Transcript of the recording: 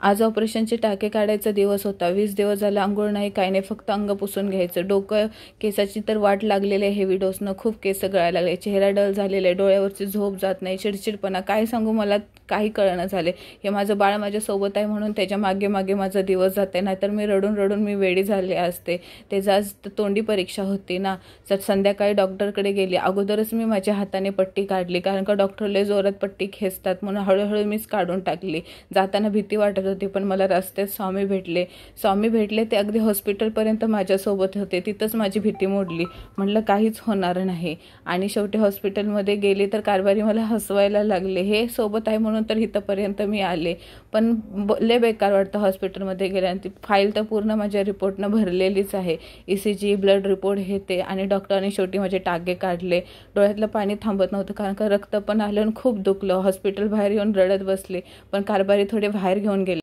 आज ऑपरेशनचे टाके काढायचा दिवस होता. 20 दिवस झाले अंघोळ नाही, काही नाही, फक्त अंग पुसून घ्यायचं. डोकं केसाची तर वाट लागलेली आहे हेवी डोसनं. खूप केस गळायला लागले, चेहरा डल झालेला आहे, डोळ्यावरची झोप जात नाही, चिडचिडपणा. काय सांगू, मला काही कळना झाले. हे माझं बाळ माझ्यासोबत आहे म्हणून त्याच्या मागे मागे माझा दिवस जाते, नाहीतर मी रडून रडून मी वेडी झाले असते. त्याचं आज तोंडी परीक्षा होती ना, तर संध्याकाळी डॉक्टरकडे गेली. अगोदरच मी माझ्या हाताने पट्टी काढली, कारण का डॉक्टर लय जोरात पट्टी खेचतात म्हणून हळूहळू मीच काढून टाकली. जाताना भीती वाटत होती, पण मला रस्त्यात स्वामी भेटले. ते अगदी हॉस्पिटलपर्यंत माझ्यासोबत होते. तिथंच माझी भीती मोडली. म्हटलं काहीच होणार नाही. आणि शेवटी हॉस्पिटलमध्ये गेली तर कारभारी मला हसवायला लागले. हे सोबत आहे म्हणून तर इथंपर्यंत मी आले, पण लय बेकार वाटतं हॉस्पिटलमध्ये गेल्यानंतर. फाईल तर पूर्ण माझ्या रिपोर्टनं भरलेलीच आहे, ECG, ब्लड रिपोर्ट, हे ते. आणि डॉक्टरांनी शेवटी माझे टाके काढले. डोळ्यातलं पाणी थांबत नव्हतं, कारण का रक्त पण आलं आणि खूप दुखलं. हॉस्पिटल बाहेर येऊन रडत बसले, पण कारभारी थोडे बाहेर घेऊन गेले.